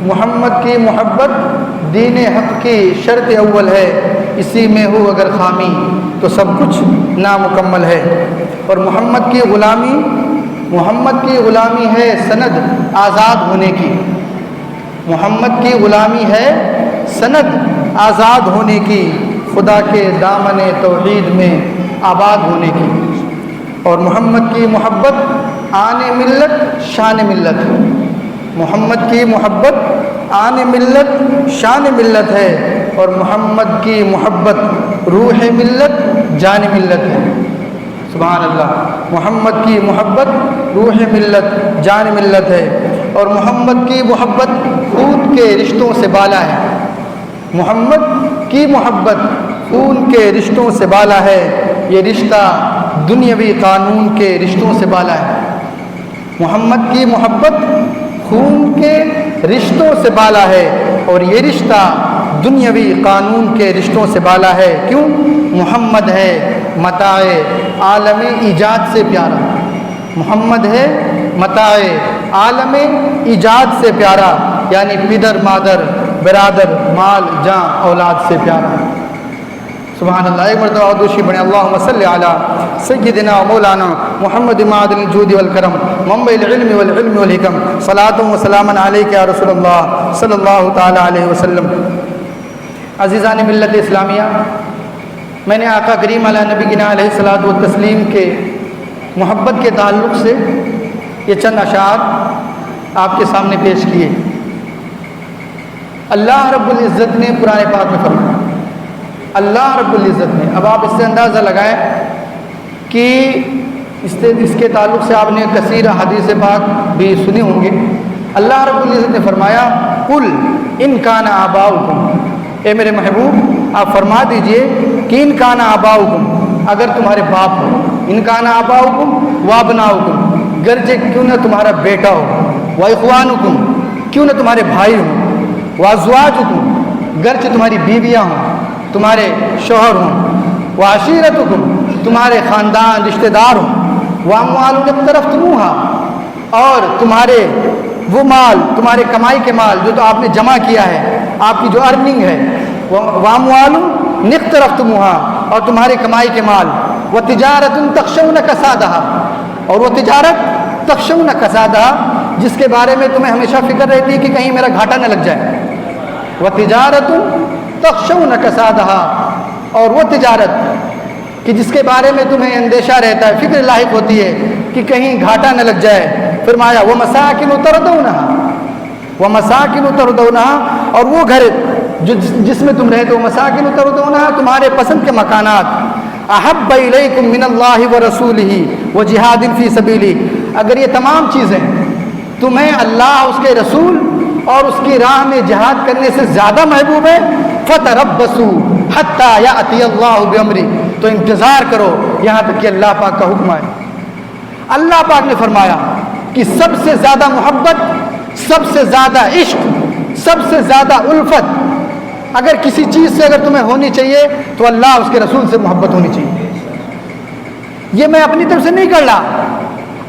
محمد کی محبت دین حق کی شرط اول ہے، اسی میں ہو اگر خامی تو سب کچھ نامکمل ہے۔ اور محمد کی غلامی ہے سند آزاد ہونے کی، محمد کی غلامی ہے سند آزاد ہونے کی، خدا کے دامن توحید میں آباد ہونے کی۔ اور محمد کی محبت آن ملت شان ملت، محمد کی محبت آن ملت شان ملت ہے، اور محمد کی محبت روح ملت جان ملت ہے۔ سبحان اللہ، محمد کی محبت روح ملت جان ملت ہے، اور محمد کی محبت خون کے رشتوں سے بالا ہے، محمد کی محبت خون کے رشتوں سے بالا ہے، یہ رشتہ دنیاوی قانون کے رشتوں سے بالا ہے۔ محمد کی محبت خون کے رشتوں سے بالا ہے، اور یہ رشتہ دنیاوی قانون کے رشتوں سے بالا ہے۔ کیوں؟ محمد ہے متاع عالم ایجاد سے پیارا، محمد ہے متاع عالم ایجاد سے پیارا، یعنی پدر مادر برادر مال جاں اولاد سے پیارا۔ سبحان اللہ، ایک مرتبہ اور دوسری بڑھیں، اللہم صلی علی سیدنا و مولانا محمد معدن الجود والکرم منبع العلم والعلم والحکم، صلاۃ و سلام علیک یا رسول اللہ صلی اللہ تعالی علیہ وسلم۔ عزیزان ملت اسلامیہ، میں نے آقا کریم علی نبینا علیہ الصلوۃ والتسلیم کے محبت کے تعلق سے یہ چند اشعار آپ کے سامنے پیش کیے۔ اللہ رب العزت نے قرآن پاک میں فرمایا، اللہ رب العزت نے، اب آپ اس سے اندازہ لگائیں کہ اس کے تعلق سے آپ نے کثیر حدیث پاک بھی سنے ہوں گے۔ اللہ رب العزت نے فرمایا قل ان کان آباؤکم، اے میرے محبوب آپ فرما دیجئے کہ ان کان آباؤکم، اگر تمہارے باپ ہو، ان کان آباؤکم و ابناؤکم، گرچہ کیوں نہ تمہارا بیٹا ہو، و اخوانکم، کیوں نہ تمہارے بھائی ہوں، و ازواجکم، گرچہ تمہاری بیویاں ہوں، تمہارے شوہر ہوں، و عشیرتکم، تمہارے خاندان رشتہ دار ہوں، و اموال اقترفتموہا، اور تمہارے وہ مال، تمہارے کمائی کے مال جو تو آپ نے جمع کیا ہے، آپ کی جو ارننگ ہے، و اموال اقترفتموہا، اور تمہارے کمائی کے مال، و تجارت تخشون کسادہا، اور وہ تجارت تخشون کسادہا جس کے بارے میں تمہیں ہمیشہ فکر رہتی ہے کہ کہیں میرا گھاٹا نہ لگ جائے، و تجارت تخشون کسادہا، اور وہ تجارت کہ جس کے بارے میں تمہیں اندیشہ رہتا ہے، فکر لاحق ہوتی ہے کہ کہیں گھاٹا نہ لگ جائے۔ فرمایا وَمَسَاكِنُ تَرْضَوْنَهَا، وَمَسَاكِنُ تَرْضَوْنَهَا، اور وہ گھر جس میں تم رہتے ہو، مَسَاكِنُ تَرْضَوْنَهَا، تمہارے پسند کے مکانات، أَحَبَّ إِلَيْكُم مِّنَ اللَّهِ وَرَسُولِهِ وَجِهَادٍ فِي سَبِيلِهِ، اگر یہ تمام چیزیں تمہیں اللہ اس کے رسول اور اس کی راہ میں جہاد کرنے سے زیادہ محبوب ہے، فَتَرَبَّصُوا حَتَّى يَأْتِيَ اللَّهُ بِأَمْرِهِ، تو انتظار کرو یہاں تک کہ اللہ پاک کا حکم آئے۔ اللہ پاک نے فرمایا کہ سب سے زیادہ محبت، سب سے زیادہ عشق، سب سے زیادہ الفت اگر کسی چیز سے اگر تمہیں ہونی چاہیے تو اللہ اس کے رسول سے محبت ہونی چاہیے۔ یہ میں اپنی طرف سے نہیں کر رہا،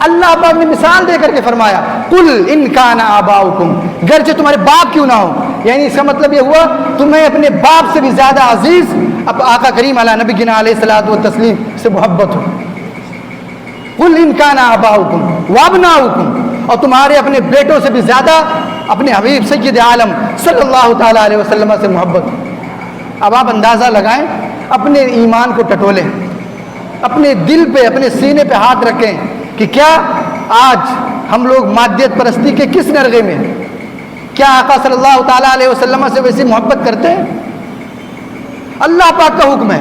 اللہ پاک نے مثال دے کر کے فرمایا قل ان کان آباؤکم، گرچہ تمہارے باپ کیوں نہ ہو، یعنی اس کا مطلب یہ ہوا تمہیں اپنے باپ سے بھی زیادہ عزیز اب آقا کریم علی نبینا علیہ الصلوۃ والتسلیم سے محبت ہو۔ قل ان کان آباؤکم وابناؤکم، اور تمہارے اپنے بیٹوں سے بھی زیادہ اپنے حبیب سید عالم صلی اللہ تعالی علیہ وسلم سے محبت ہو۔ اب آپ اندازہ لگائیں، اپنے ایمان کو ٹٹولیں، اپنے دل پہ اپنے سینے پہ ہاتھ رکھیں کہ کیا آج ہم لوگ مادیت پرستی کے کس نرغے میں، کیا آقا صلی اللہ تعالی علیہ وسلم سے ویسی محبت کرتے ہیں؟ اللہ پاک کا حکم ہے،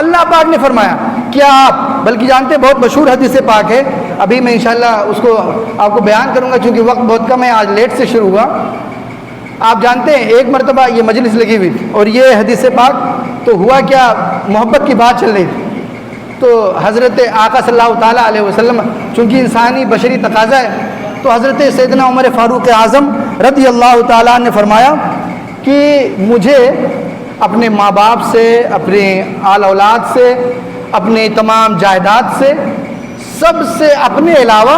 اللہ پاک نے فرمایا کیا آپ، بلکہ جانتے بہت مشہور حدیث پاک ہے، ابھی میں انشاءاللہ اس کو آپ کو بیان کروں گا چونکہ وقت بہت کم ہے، آج لیٹ سے شروع ہوا۔ آپ جانتے ہیں ایک مرتبہ یہ مجلس لگی ہوئی تھی اور یہ حدیث پاک تو ہوا کیا، محبت کی بات چل رہی تھی، تو حضرت آقا صلی اللہ تعالیٰ علیہ وسلم چونکہ انسانی بشری تقاضا ہے، تو حضرت سیدنا عمر فاروق اعظم رضی اللہ تعالیٰ نے فرمایا کہ مجھے اپنے ماں باپ سے، اپنے آل اولاد سے، اپنے تمام جائیداد سے، سب سے اپنے علاوہ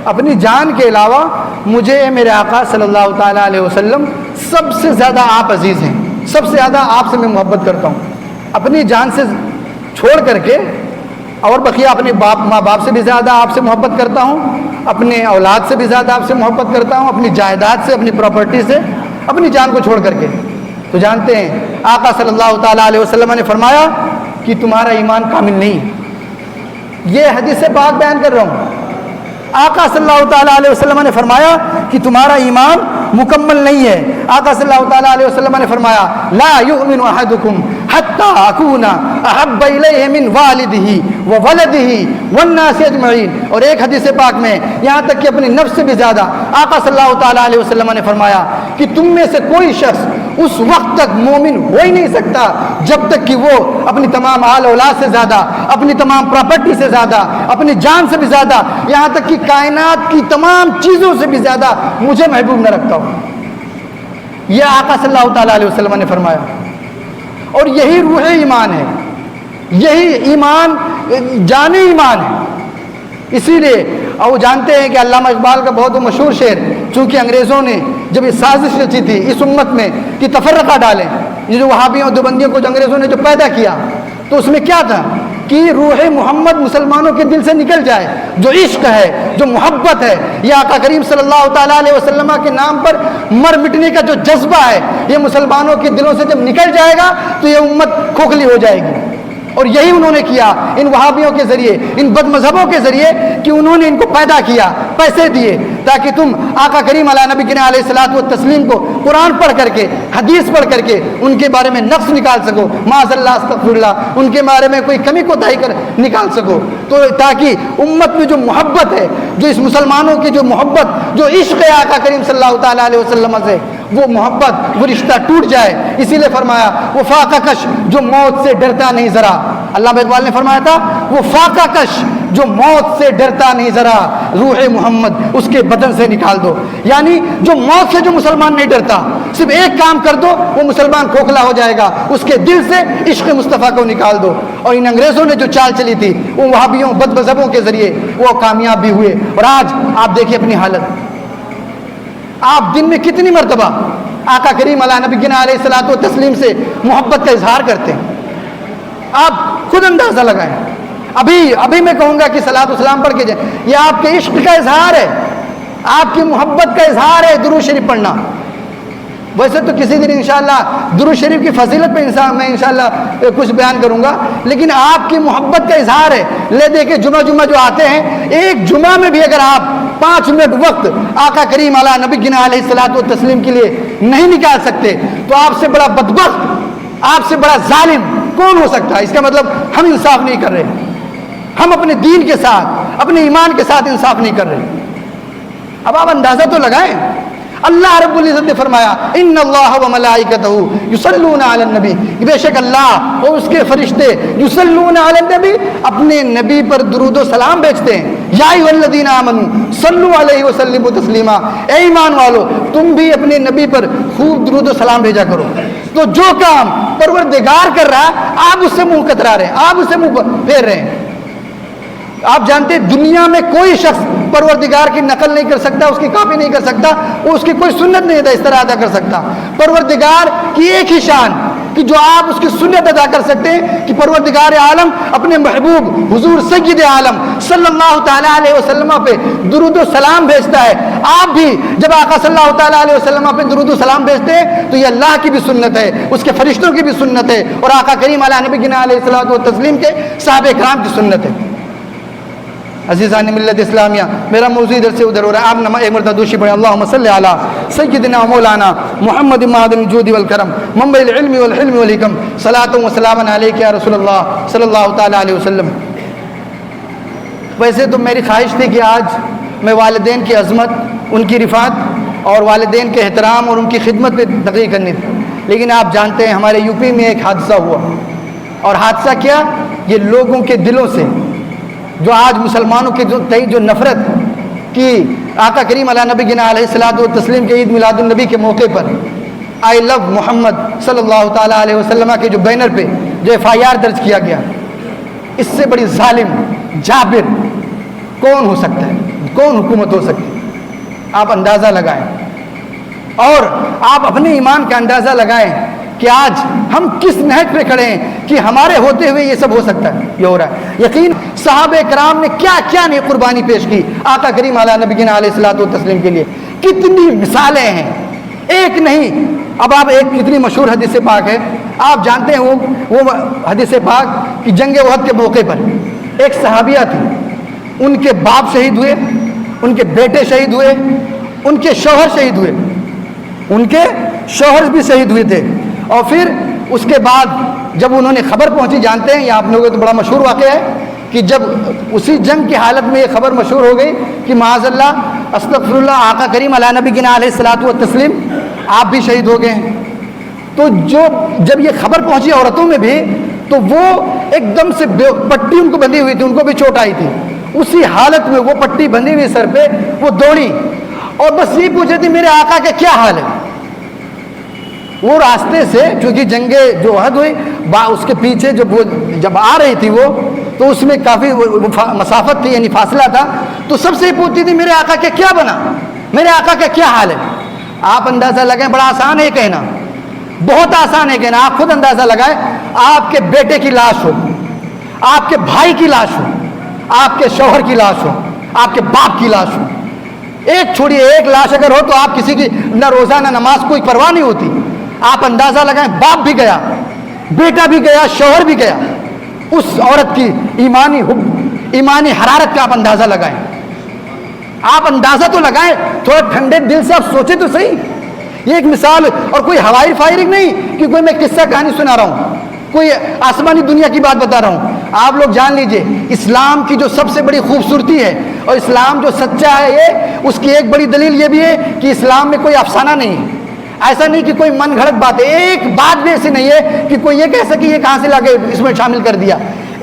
اپنی جان کے علاوہ مجھے میرے آقا صلی اللہ تعالیٰ علیہ وسلم سب سے زیادہ آپ عزیز ہیں، سب سے زیادہ آپ سے میں محبت کرتا ہوں، اپنی جان سے چھوڑ کر کے، اور بقیہ اپنے ماں باپ سے بھی زیادہ آپ سے محبت کرتا ہوں، اپنے اولاد سے بھی زیادہ آپ سے محبت کرتا ہوں، اپنی جائیداد سے، اپنی پراپرٹی سے، اپنی جان کو چھوڑ کر کے۔ تو جانتے ہیں آقا صلی اللہ تعالیٰ علیہ وسلم نے فرمایا کہ تمہارا ایمان کامل نہیں۔ یہ حدیث پاک بیان کر رہا ہوں، آقا صلی اللہ تعالیٰ علیہ وسلم نے فرمایا کہ تمہارا ایمان مکمل نہیں ہے۔ آقا صلی اللہ تعالیٰ علیہ وسلم نے فرمایا لا یؤمن احدکم حتی اکون احب الیہ من والدہ وولدہ والناس اجمعین۔ اور ایک حدیث پاک میں یہاں تک کہ اپنی نفس سے بھی زیادہ آقا صلی اللہ تعالیٰ علیہ وسلم نے فرمایا کہ تم میں سے کوئی شخص اس وقت تک مومن ہو ہی نہیں سکتا جب تک کہ وہ اپنی تمام آل اولاد سے زیادہ، اپنی تمام پراپرٹی سے زیادہ، اپنی جان سے بھی زیادہ، یہاں تک کہ کائنات کی تمام چیزوں سے بھی زیادہ مجھے محبوب نہ رکھتا ہو۔ یہ آقا صلی اللہ تعالیٰ علیہ وسلم نے فرمایا، اور یہی روح ایمان ہے، یہی ایمان جان ایمان ہے۔ اسی لیے اور وہ جانتے ہیں کہ علامہ اقبال کا بہت مشہور شعر، چونکہ انگریزوں نے جب یہ سازش رچی تھی اس امت میں کہ تفرقہ ڈالیں، یہ جو وہابیوں اور دیوبندیوں کو جو انگریزوں نے جو پیدا کیا، تو اس میں کیا تھا کہ روح محمد مسلمانوں کے دل سے نکل جائے، جو عشق ہے، جو محبت ہے، یہ آقا کریم صلی اللہ تعالیٰ علیہ وسلم کے نام پر مر مٹنے کا جو جذبہ ہے، یہ مسلمانوں کے دلوں سے جب نکل جائے گا تو یہ امت کھوکھلی ہو جائے گی۔ اور یہی انہوں نے کیا ان وہابیوں کے ذریعے، ان بد مذہبوں کے ذریعے، کہ انہوں نے ان کو پیدا کیا، پیسے دیے تاکہ تم آقا کریم علیہ نبی کے علیہ الصلوۃ والتسلیم کو قرآن پڑھ کر کے، حدیث پڑھ کر کے ان کے بارے میں نقص نکال سکو، معاذ اللہ استغفر اللہ، ان کے بارے میں کوئی کمی کوتاہی کر نکال سکو، تو تاکہ امت میں جو محبت ہے، جو اس مسلمانوں کی جو محبت، جو عشق ہے آقا کریم صلی اللہ تعالیٰ علیہ وسلم سے، وہ محبت، وہ رشتہ ٹوٹ جائے۔ اسی لیے فرمایا وہ فاقہ کش جو موت سے ڈرتا نہیں ذرا، علامہ اقبال نے فرمایا تھا وہ فاقہ کش جو موت سے ڈرتا نہیں ذرا، روح محمد اس کے بدن سے نکال دو۔ یعنی جو موت سے جو مسلمان نہیں ڈرتا، صرف ایک کام کر دو وہ مسلمان کھوکھلا ہو جائے گا، اس کے دل سے عشق مصطفیٰ کو نکال دو۔ اور ان انگریزوں نے جو چال چلی تھی وہ وہابیوں بد مذہبوں کے ذریعے، وہ کامیاب بھی ہوئے۔ اور آج آپ دیکھیں اپنی حالت، آپ دن میں کتنی مرتبہ آقا کریم علیہ نبی علیہ الصلوۃ والتسلیم سے محبت کا اظہار کرتے ہیں؟ آپ خود اندازہ لگائیں۔ ابھی میں کہوں گا کہ صلاۃ و سلام پڑھ کے جائیں، یہ آپ کے عشق کا اظہار ہے، آپ کی محبت کا اظہار ہے درود شریف پڑھنا۔ ویسے تو کسی دن انشاءاللہ درود شریف کی فضیلت پہ میں انشاءاللہ کچھ بیان کروں گا، لیکن آپ کی محبت کا اظہار ہے۔ لے دیکھیں جمعہ جو آتے ہیں، ایک جمعہ میں بھی اگر آپ 5 منٹ وقت آقا کریم علیہ نبی علیہ الصلوۃ والتسلیم کے لیے نہیں نکال سکتے تو آپ سے بڑا بدبخت، آپ سے بڑا ظالم کون ہو سکتا ہے؟ اس کا مطلب ہم انصاف نہیں کر رہے، ہم اپنے دین کے ساتھ، اپنے ایمان کے ساتھ انصاف نہیں کر رہے۔ اب آپ اندازہ تو لگائیں، اللہ رب العزت نے فرمایا ان اللہ و ملائکتہ یصلون علی النبی، بے شک اللہ اور اس کے فرشتے یصلون علی النبی اپنے نبی پر درود و سلام بھیجتے ہیں۔ یا ایھا الذین آمنوا صلوا علیہ وسلموا تسلیما، اے ایمان والو تم بھی اپنے نبی پر خوب درود و سلام بھیجا کرو۔ تو جو کام پروردگار کر رہا ہے آپ اس سے منہ کترا رہے ہیں، آپ اس سے منہ پھیر رہے ہیں۔ آپ جانتے ہیں دنیا میں کوئی شخص پروردگار کی نقل نہیں کر سکتا، اس کی کاپی نہیں کر سکتا، وہ اس کی کوئی سنت نہیں اس طرح ادا کر سکتا۔ پروردگار کی ایک ہی شان کہ جو آپ اس کی سنت ادا کر سکتے ہیں کہ پروردگار عالم اپنے محبوب حضور سید عالم صلی اللہ تعالیٰ علیہ وسلم پہ درود و سلام بھیجتا ہے۔ آپ بھی جب آقا صلی اللہ تعالیٰ علیہ وسلم پہ درود و سلام بھیجتے ہیں تو یہ اللہ کی بھی سنت ہے، اس کے فرشتوں کی بھی سنت ہے، اور آقا کریم علیہ نبی علیہ الصلوۃ والتسلیم کے صحابہ کرام کی سنت ہے۔ عزیزان ملت اسلامیہ، میرا موضوع ادھر سے ادھر ہو رہا ہے، آپ ایک مرتبہ دوشی پڑھیں اللہم صلی علی سیدنا مولانا محمد معدن الجود والکرم منبع العلم والحلم والحکم صلاۃ و سلام علیک یا رسول اللہ صلی اللہ تعالیٰ علیہ وسلم۔ ویسے تو میری خواہش تھی کہ آج میں والدین کی عظمت، ان کی رفعت اور والدین کے احترام اور ان کی خدمت پہ تقریر کرنی تھی، لیکن آپ جانتے ہیں ہمارے یو پی میں ایک حادثہ ہوا، اور حادثہ کیا، یہ لوگوں کے دلوں سے جو آج مسلمانوں کے جو نفرت کی آقا کریم علیہ نبی علیہ الصلوۃ والتسلیم کے عید میلاد النبی کے موقع پر آئی لو محمد صلی اللہ تعالیٰ علیہ وسلم کے جو بینر پہ جو FIR درج کیا گیا، اس سے بڑی ظالم جابر کون ہو سکتا ہے؟ کون حکومت ہو سکتی؟ آپ اندازہ لگائیں، اور آپ اپنے ایمان کا اندازہ لگائیں کہ آج ہم کس نہج پہ کھڑے ہیں کہ ہمارے ہوتے ہوئے یہ سب ہو سکتا ہے، یہ ہو رہا ہے۔ یقین صحابہ کرام نے کیا کیا نہیں قربانی پیش کی آقا کریم علیہ نبینا علیہ الصلوۃ والتسلیم کے لیے، کتنی مثالیں ہیں، ایک نہیں۔ اب آپ ایک کتنی مشہور حدیث پاک ہے، آپ جانتے ہیں وہ حدیث پاک کہ جنگ احد کے موقع پر ایک صحابیہ تھی، ان کے باپ شہید ہوئے، ان کے بیٹے شہید ہوئے، ان کے شوہر شہید ہوئے، ان کے شوہر بھی شہید ہوئے تھے۔ اور پھر اس کے بعد جب انہوں نے خبر پہنچی، جانتے ہیں یہ آپ لوگوں کو تو بڑا مشہور واقعہ ہے کہ جب اسی جنگ کی حالت میں یہ خبر مشہور ہو گئی کہ معاذ اللہ استغفر اللہ آقا کریم علیہ نبینا علیہ الصلوۃ والتسلیم آپ بھی شہید ہو گئے ہیں، تو جب یہ خبر پہنچی عورتوں میں بھی، تو وہ ایک دم سے پٹی ان کو بندھی ہوئی تھی، ان کو بھی چوٹ آئی تھی، اسی حالت میں وہ پٹی بندھی ہوئی سر پہ وہ دوڑی اور بس یہ پوچھ رہی تھی میرے آقا کا کیا حال ہے۔ وہ راستے سے چونکہ جنگ جو احد ہوئی اس کے پیچھے جب آ رہی تھی وہ، تو اس میں کافی مسافت تھی، یعنی فاصلہ تھا، تو سب سے پوچھتی تھی میرے آقا کا کیا بنا، میرے آقا کا کیا حال ہے۔ آپ اندازہ لگائیں، بڑا آسان ہے کہنا، بہت آسان ہے کہنا، آپ خود اندازہ لگائیں، آپ کے بیٹے کی لاش ہو، آپ کے بھائی کی لاش ہو، آپ کے شوہر کی لاش ہو، آپ کے باپ کی لاش ہو، ایک چھوڑیے ایک لاش اگر ہو تو آپ کسی کی نہ روزہ نہ نماز کوئی پرواہ نہیں ہوتی۔ آپ اندازہ لگائیں، باپ بھی گیا، بیٹا بھی گیا، شوہر بھی گیا، اس عورت کی ایمانی حرارت کا آپ اندازہ لگائیں، آپ اندازہ تو لگائیں، تھوڑا ٹھنڈے دل سے آپ سوچیں تو صحیح۔ یہ ایک مثال اور کوئی ہوائی فائرنگ نہیں کہ کوئی میں قصہ کہانی سنا رہا ہوں، کوئی آسمانی دنیا کی بات بتا رہا ہوں۔ آپ لوگ جان لیجئے اسلام کی جو سب سے بڑی خوبصورتی ہے اور اسلام جو سچا ہے، یہ اس کی ایک بڑی دلیل یہ بھی ہے کہ اسلام میں کوئی افسانہ نہیں ہے، ایسا نہیں کہ کوئی من گھڑت بات ہے، ایک بات بھی ایسی نہیں ہے کہ کوئی یہ کہہ سکے یہ کہاں سے لا کے اس میں شامل کر دیا۔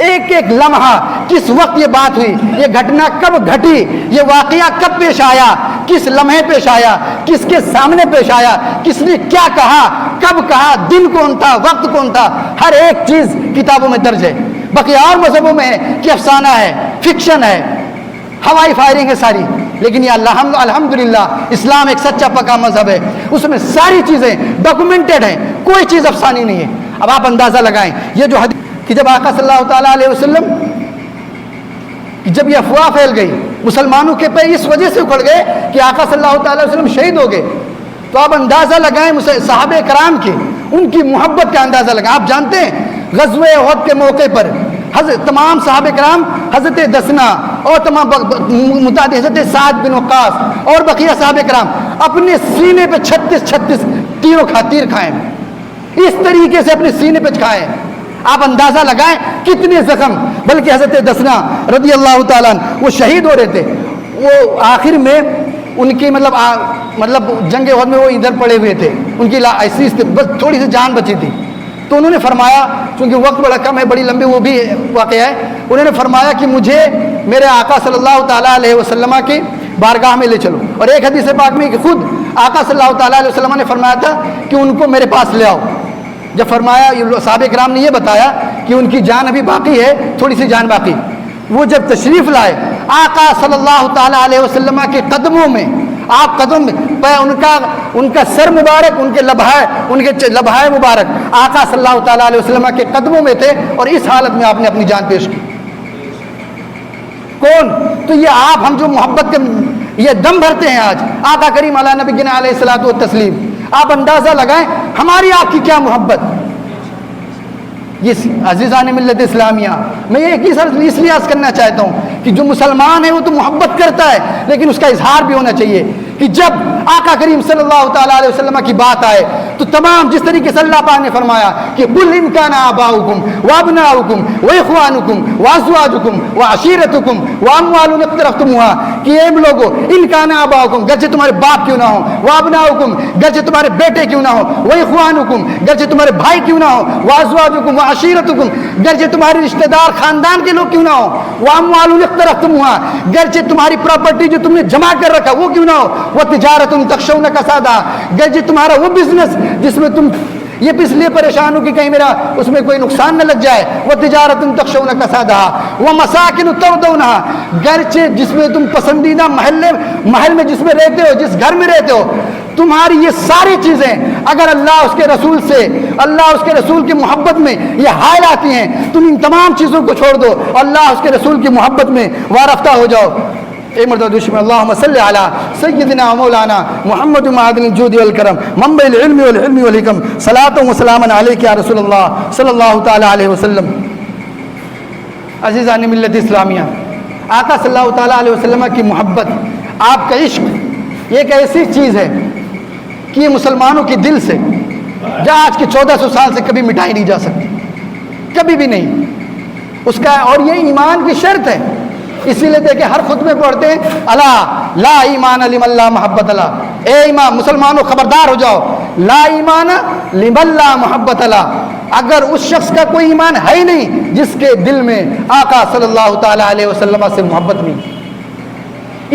ایک ایک لمحہ کس وقت یہ بات ہوئی، یہ گھٹنا کب گھٹی، یہ واقعہ کب پیش آیا، کس لمحے پیش آیا، کس کے سامنے پیش آیا، کس نے کیا کہا، کب کہا، دن کون تھا، وقت کون تھا، ہر ایک چیز کتابوں میں درج ہے۔ بقیہ اور مذہبوں میں ہے کہ افسانہ ہے، فکشن ہے، ہوائی فائرنگ ہے ساری، لیکن یہ الحمدللہ اسلام ایک سچا پکا مذہب ہے، اس میں ساری چیزیں ڈاکومنٹڈ ہیں، کوئی چیز افسانی نہیں ہے۔ اب آپ اندازہ لگائیں، یہ جو حدیث کہ جب آقا صلی اللہ تعالیٰ علیہ وسلم جب یہ افواہ پھیل گئی، مسلمانوں کے پہ اس وجہ سے اکھڑ گئے کہ آقا صلی اللہ تعالیٰ علیہ وسلم شہید ہو گئے، تو آپ اندازہ لگائیں صحابہ کرام کی ان کی محبت کا اندازہ لگائیں۔ آپ جانتے ہیں غزوہ احد کے موقع پر تمام صحابہ کرام، حضرت دسنا اور تمام حضرت سعد بن وقاص اور بقیہ صحابہ کرام اپنے سینے پہ 36 تیر کھائے، اس طریقے سے اپنے سینے پہ کھائے۔ آپ اندازہ لگائیں کتنے زخم، بلکہ حضرت دسنا رضی اللہ تعالیٰ عنہ وہ شہید ہو رہے تھے، وہ آخر میں ان کی مطلب جنگ احد میں وہ ادھر پڑے ہوئے تھے، ان کی ایسی بس تھوڑی سی جان بچی تھی، تو انہوں نے فرمایا، چونکہ وقت بڑا کم ہے، بڑی لمبی وہ بھی واقعہ ہے، انہوں نے فرمایا کہ مجھے میرے آقا صلی اللہ تعالیٰ علیہ وسلم کی بارگاہ میں لے چلو، اور ایک حدیث پاک میں کہ خود آقا صلی اللہ تعالیٰ علیہ وسلم نے فرمایا تھا کہ ان کو میرے پاس لے آؤ۔ جب فرمایا، صحابہ کرام نے یہ بتایا کہ ان کی جان ابھی باقی ہے، تھوڑی سی جان باقی، وہ جب تشریف لائے آقا صلی اللہ تعالیٰ علیہ وسلم کے قدموں میں، آپ قدم پہ ان کا سر مبارک، ان کے لبہائے مبارک آقا صلی اللہ تعالیٰ علیہ وسلم کے قدموں میں تھے، اور اس حالت میں آپ نے اپنی جان پیش کی۔ کون؟ تو یہ آپ ہم جو محبت کے یہ دم بھرتے ہیں آج آقا کریم علیہ نبینا علیہ الصلوۃ والتسلیم، آپ اندازہ لگائیں ہماری آپ کی کیا محبت۔ یہ عزیزان ملت اسلامیہ، میں یہ اس لیے عرض کرنا چاہتا ہوں کہ جو مسلمان ہے وہ تو محبت کرتا ہے، لیکن اس کا اظہار بھی ہونا چاہیے کہ جب آقا کریم صلی اللہ تعالیٰ علیہ وسلم کی بات آئے تو تمام جس طریقے سے اللہ پاک نے فرمایا کہ قل ان کان آباؤکم وابناؤکم واخوانکم وازواجکم وعشیرتکم واموال اقترفتموها، کہ اے لوگو ان کان آباؤکم، گرچہ تمہارے باپ کیوں نہ ہو، وابناؤکم، گرچہ تمہارے بیٹے کیوں نہ ہو، واخوانکم، گرچہ تمہارے بھائی کیوں نہ ہو، وازواجکم وعشیرتکم، گرچہ تمہارے رشتہ دار خاندان کے لوگ کیوں نہ ہو، واموال اقترفتموها، گرچہ تمہاری پراپرٹی جو تم نے جمع کر رکھا وہ کیوں نہ ہو، وہ تجارت تخشون کسادہ، گرچہ تمہارا وہ بزنس جس میں تم یہ اس لیے پریشان ہوں کہ کہیں میرا اس میں کوئی نقصان نہ لگ جائے. وہ تجارت تخشون کسادها ومساکن ترضونها، گھر جس میں تم پسندیدہ محل میں جس میں رہتے ہو، جس گھر میں رہتے ہو، تمہاری یہ ساری چیزیں اگر اللہ اس کے رسول سے، اللہ اس کے رسول کی محبت میں یہ حائل آتی ہیں، تم ان تمام چیزوں کو چھوڑ دو، اللہ اس کے رسول کی محبت میں وارفتہ ہو جاؤ. ایک مرتبہ دشمن اللہم صلی علی سیدنا و مولانا محمد معدن الجود والکرم منبع العلم والحلم والحکم صلاۃ و سلاما علیک یا رسول اللہ صلی اللہ تعالی علیہ وسلم. عزیزان ملت اسلامیہ، آقا صلی اللہ تعالی علیہ وسلم کی محبت، آپ کا عشق یہ ایک ایسی چیز ہے کہ یہ مسلمانوں کے دل سے جہاں آج کے 1400 سال سے کبھی مٹائی نہیں جا سکتی، کبھی بھی نہیں اس کا. اور یہ ایمان کی شرط ہے، اسی لیے دیکھیں ہر خطبے پڑھتے ہیں اللہ لا ایمان لمن لا محبت اللہ. اے ایمان مسلمانوں خبردار ہو جاؤ، لا ایمان لمن لا محبت اللہ. اگر اس شخص کا کوئی ایمان ہے ہی نہیں جس کے دل میں آقا صلی اللہ تعالی علیہ وسلم سے محبت نہیں.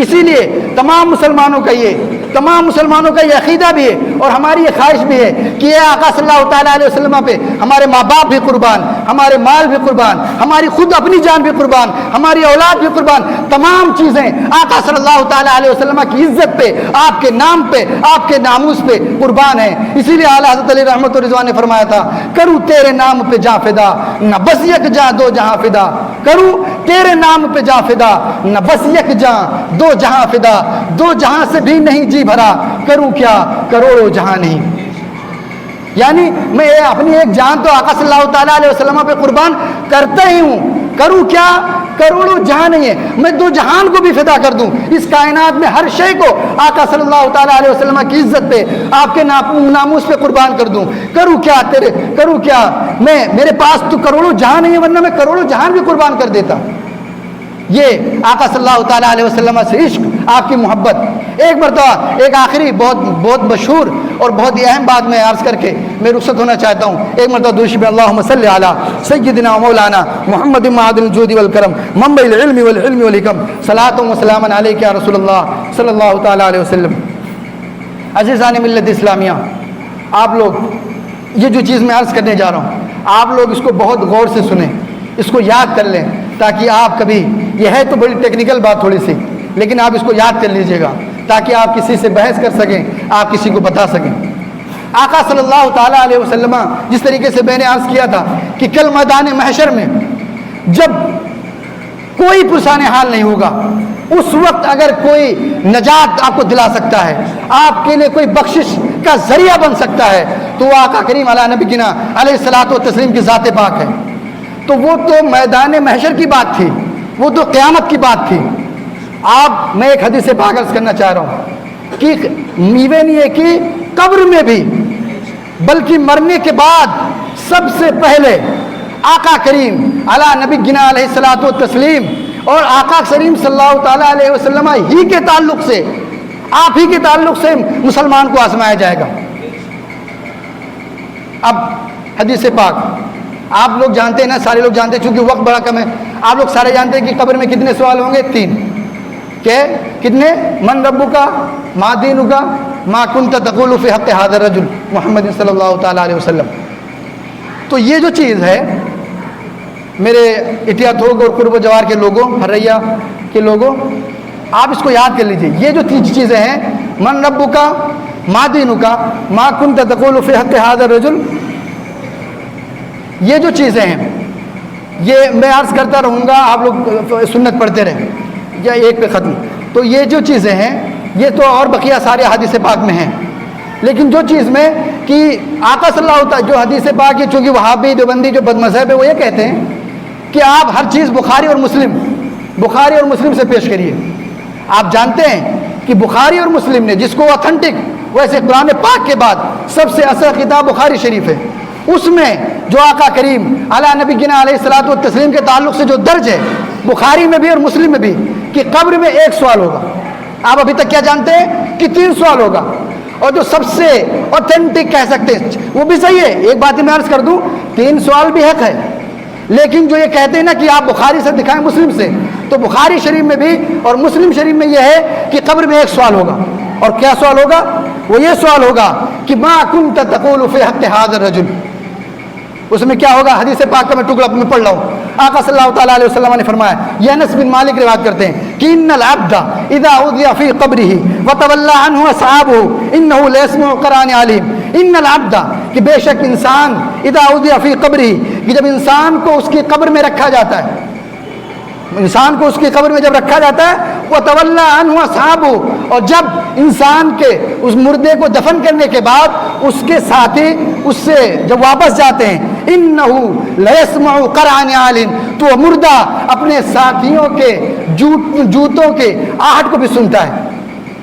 اسی لیے تمام مسلمانوں کا یہ عقیدہ بھی ہے اور ہماری یہ خواہش بھی ہے کہ یہ آقا صلی اللہ تعالیٰ علیہ وسلم پہ ہمارے ماں باپ بھی قربان، ہمارے مال بھی قربان، ہماری خود اپنی جان بھی قربان، ہماری اولاد بھی قربان، تمام چیزیں آقا صلی اللہ تعالیٰ علیہ وسلم کی عزت پہ، آپ کے نام پہ، آپ کے ناموس پہ قربان ہیں. اسی لیے اعلیٰ حضرت علی رحمت رضوان نے فرمایا تھا کروں تیرے نام پہ جاں فدا نہ بس یک جاں دو جہاں فدا. کروں تیرے نام پہ جاں فدا نہ بس یک جاں دو جہاں فدا. دو جہاں سے بھی نہیں جی بھرا، کروں کیا کروڑوں جہاں نہیں. یعنی میں اپنی ایک جان تو آقا صلی اللہ تعالیٰ علیہ وسلم پہ قربان کرتا ہی ہوں، کروں کیا کروڑوں جہاں نہیں ہے، میں دو جہان کو بھی فدا کر دوں، اس کائنات میں ہر شے کو آقا صلی اللہ تعالیٰ علیہ وسلم کی عزت پہ، آپ کے ناموس پہ قربان کر دوں. کروں کیا میں میرے پاس تو کروڑوں جہان نہیں ہے ورنہ میں کروڑوں جہان بھی قربان کر دیتا. یہ آقا صلی اللہ تعالیٰ علیہ وسلم سے عشق، آپ کی محبت. ایک مرتبہ ایک آخری بہت مشہور اور بہت ہی اہم بات میں عرض کر کے میں رخصت ہونا چاہتا ہوں. ایک مرتبہ دوشی میں اللہم صلی علی سیدنا و مولانا محمد معدن الجود والکرم منبع العلم والحلم والحکم صلاۃ و سلاما علیک یا رسول اللہ صلی اللہ تعالیٰ علیہ وسلم. عزیزان ملت اسلامیہ، آپ لوگ یہ جو چیز میں عرض کرنے جا رہا ہوں آپ لوگ اس کو بہت غور سے سنیں، اس کو یاد کر لیں تاکہ آپ کبھی، یہ ہے تو بڑی ٹیکنیکل بات تھوڑی سی لیکن آپ اس کو یاد کر لیجئے گا تاکہ آپ کسی سے بحث کر سکیں، آپ کسی کو بتا سکیں. آقا صلی اللہ تعالیٰ علیہ وسلم جس طریقے سے میں نے عرض کیا تھا کہ کل میدان محشر میں جب کوئی پرسان حال نہیں ہوگا، اس وقت اگر کوئی نجات آپ کو دلا سکتا ہے، آپ کے لیے کوئی بخشش کا ذریعہ بن سکتا ہے تو وہ آقا کریم علیہ نبینا علیہ الصلوۃ والتسلیم کی ذات پاک ہے. تو وہ تو میدان محشر کی بات تھی، وہ تو قیامت کی بات تھی. میں ایک حدیث سے پاک عرض کرنا چاہ رہا ہوں کہ میوے نہیں ہے کہ قبر میں بھی بلکہ مرنے کے بعد سب سے پہلے آقا کریم علی نبی گنا علیہ الصلوۃ والتسلیم اور آقا کریم صلی اللہ تعالیٰ علیہ وسلم ہی کے تعلق سے، آپ ہی کے تعلق سے مسلمان کو آزمایا جائے گا. اب حدیث پاک آپ لوگ جانتے ہیں نا، سارے لوگ جانتے ہیں چونکہ وقت بڑا کم ہے، آپ لوگ سارے جانتے ہیں کہ قبر میں کتنے سوال ہوں گے؟ 3. کہ کتنے؟ من ربک ما دینک ما کنت تقول فی حق ھذا الرجل محمد صلی اللہ تعالیٰ علیہ وسلم. تو یہ جو چیز ہے میرے اتیا تھوک اور قرب و جوار کے لوگوں، حریہ کے لوگوں، آپ اس کو یاد کر لیجئے. یہ جو 3 چیزیں ہیں، من ربک ما دینک ما کنت تقول فی حق ھذا الرجل، یہ جو چیزیں ہیں یہ میں عرض کرتا رہوں گا، آپ لوگ سنت پڑھتے رہیں یا ایک پہ ختم. تو یہ جو چیزیں ہیں یہ تو اور بقیہ سارے حدیث پاک میں ہیں، لیکن جو چیز میں کہ آقا صلی اللہ تعالیٰ جو حدیث پاک ہے، چونکہ وہابی دیوبندی جو بد مذہب ہے وہ یہ کہتے ہیں کہ آپ ہر چیز بخاری اور مسلم سے پیش کریے. آپ جانتے ہیں کہ بخاری اور مسلم نے جس کو اتھنٹک، ویسے قرآن پاک کے بعد سب سے اصل کتاب بخاری شریف ہے، اس میں جو آقا کریم علی نبی گنا علیہ الصلوۃ والتسلیم کے تعلق سے جو درج ہے بخاری میں بھی اور مسلم میں بھی کہ قبر میں 1 سوال ہوگا. آپ ابھی تک کیا جانتے ہیں کہ 3 سوال ہوگا، اور جو سب سے اوتھینٹک کہہ سکتے ہیں وہ بھی صحیح ہے. ایک بات میں عرض کر دوں، 3 سوال بھی حق ہے، لیکن جو یہ کہتے ہیں نا کہ آپ بخاری سے دکھائیں مسلم سے، تو بخاری شریف میں بھی اور مسلم شریف میں یہ ہے کہ قبر میں 1 سوال ہوگا. اور کیا سوال ہوگا؟ وہ یہ سوال ہوگا کہ ما کنت تقول فی حق ھذا الرجل، اس میں کیا ہوگا؟ حدیث پاک کا میں ٹکڑا میں پڑھ رہا ہوں، آقا صلی اللہ تعالیٰ علیہ وسلم نے فرمایا، یہ انس بن مالک روایت کرتے ہیں کہ ان العبد اذا اوذی فی قبرہ وتولی عنہ اصحابہ انہ لیسمع قرآن علیم، ان العبد کہ بے شک انسان اذا اوذی فی قبرہ کہ جب انسان کو اس کی قبر میں رکھا جاتا ہے، انسان کو اس کی قبر میں جب رکھا جاتا ہے، وتولی عنہ اصحابہ، اور جب انسان کے اس مردے کو دفن کرنے کے بعد اس کے ساتھی اس سے جب واپس جاتے ہیں، انہو لیسمع قرعن عالٍ، تو وہ مردہ اپنے ساتھیوں کے جوتوں کے آہٹ کو بھی سنتا ہے،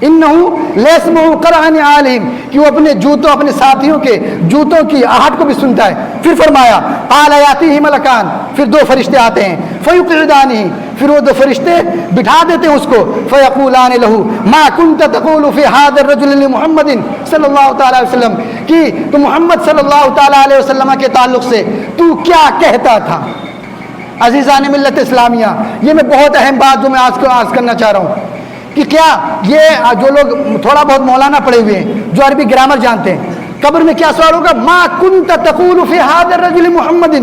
انہو لیسمع قرعن عالٍ، کہ وہ اپنے جوتوں اپنے ساتھیوں کے جوتوں کی آہٹ کو بھی سنتا ہے۔ پھر فرمایا قال یاتیہ ملکان، پھر دو فرشتے آتے ہیں، فیقعدانہ، پھر وہ دو فرشتے بٹھا دیتے ہیں اس کو، فیقولان لہ ما کنت تقول فی ھذا الرجل لمحمد صلی اللہ تعالیٰ علیہ وسلم، کہ تو محمد صلی اللہ تعالیٰ علیہ وسلم کے تعلق سے تو کیا کہتا تھا؟ عزیزان ملت اسلامیہ، یہ میں بہت اہم بات جو میں آج کو عرض کرنا چاہ رہا ہوں کہ کیا یہ جو لوگ تھوڑا بہت مولانا پڑھے ہوئے ہیں، جو عربی گرامر جانتے ہیں، قبر میں کیا سوال ہوگا؟ ما کنت تقول فی ھذا الرجل محمد،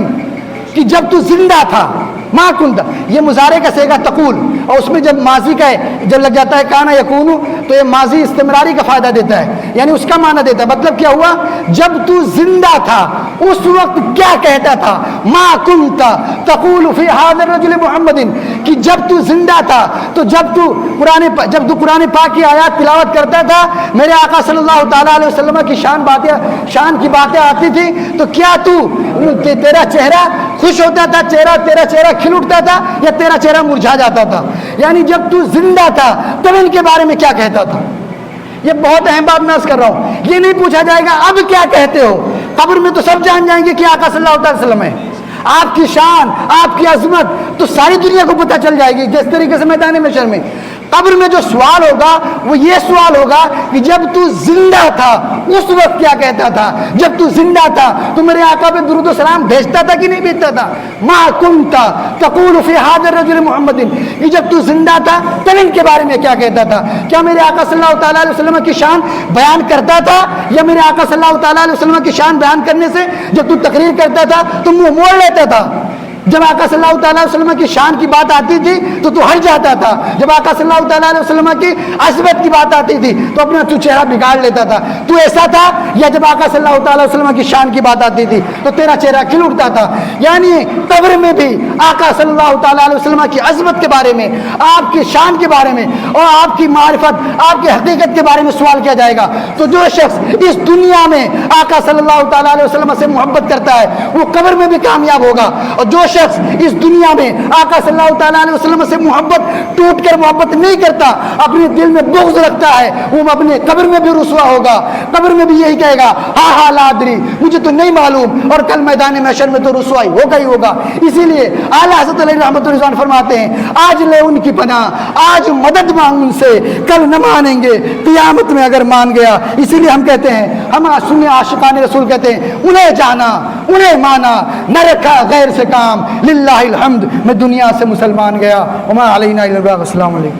کہ جب تو زندہ تھا، ما کنت، یہ مضارع کا صیغہ تقول، اور اس میں جب ماضی کا ہے جب لگ جاتا ہے کانا یکون، تو یہ ماضی استمراری کا فائدہ دیتا ہے، یعنی اس کا معنی دیتا ہے۔ مطلب کیا ہوا؟ جب تو زندہ تھا اس وقت کیا کہتا تھا؟ ما کنت تقول فی ھذا الرجل محمد، کہ جب تو زندہ تھا تو جب تو قرآن پاک کی آیات تلاوت کرتا تھا، میرے آقا صلی اللہ تعالیٰ علیہ وسلم کی شان کی باتیں آتی تھی، تو کیا تیرا چہرہ خوش ہوتا تھا، تیرا چہرہ کھل اٹھتا تھا، یا تیرا چہرہ مرجھا جاتا تھا؟ یعنی جب تو زندہ تھا تب ان کے بارے میں کیا کہتا تھا؟ یہ بہت اہم بات میں عرض کر رہا ہوں، یہ نہیں پوچھا جائے گا اب کیا کہتے ہو، قبر میں تو سب جان جائیں گے کہ آقا صلی اللہ علیہ وسلم ہے، آپ کی شان، آپ کی عظمت تو ساری دنیا کو پتہ چل جائے گی، جس طریقے سے میدان محشر میں۔ قبر میں جو سوال ہوگا وہ یہ سوال ہوگا کہ جب تو زندہ تھا اس وقت کیا کہتا تھا؟ جب تو زندہ تھا تو میرے آقا پہ درود و سلام بھیجتا تھا کہ نہیں بھیجتا تھا؟ ما کنت تقول فی ھذا الرجل محمد، کہ جب تو زندہ تھا تب ان کے بارے میں کیا کہتا تھا؟ کیا میرے آقا صلی اللہ تعالیٰ علیہ وسلم کی شان بیان کرتا تھا، یا میرے آقا صلی اللہ تعالیٰ علیہ وسلم کی شان بیان کرنے سے جب تو تقریر کرتا تھا تو منہ موڑ لیتا تھا؟ جب آقا صلی اللہ تعالیٰ علیہ وسلم کی شان کی بات آتی تھی تو ہٹ جاتا تھا، جب آقا صلی اللہ تعالیٰ علیہ وسلم کی عظمت کی بات آتی تھی تو اپنا چہرہ بگاڑ لیتا تھا؟ تو ایسا تھا؟ یا جب آقا صلی اللہ تعالیٰ علیہ وسلم کی شان کی بات آتی تھی تو تیرا چہرہ کھل اٹھتا تھا؟ یعنی قبر میں بھی آقا صلی اللہ تعالیٰ علیہ وسلم کی عظمت کے بارے میں، آپ کی شان کے بارے میں اور آپ کی معرفت، آپ کی حقیقت کے بارے میں سوال کیا جائے گا۔ تو جو شخص اس دنیا میں آقا صلی اللہ تعالیٰ علیہ وسلم سے محبت کرتا ہے وہ قبر میں بھی کامیاب ہوگا، اور جو شخص اس دنیا میں آقا صلی اللہ تعالیٰ علیہ وسلم سے محبت ٹوٹ کر محبت نہیں کرتا، اپنے دل میں بغض رکھتا ہے، وہ اپنے قبر میں بھی رسوا ہوگا، قبر میں بھی یہی کہے گا ہاں لا ادری، مجھے تو نہیں معلوم، اور کل میدان محشر میں تو رسوائی ہوگا ہی ہوگا۔ اسی لیے اعلیٰ حضرت علیہ رحمۃ اللہ فرماتے ہیں آج لے ان کی پناہ، آج مدد مانگ ان سے، کل نہ مانیں گے قیامت میں اگر مان گیا۔ اسی لیے ہم کہتے ہیں، ہم سنی عاشقان رسول کہتے ہیں انہیں جانا انہیں مانا، نہ رکھا غیر سے کام، للہ الحمد، میں دنیا سے مسلمان گیا، وما علینا الا البلاغ۔ السلام علیکم۔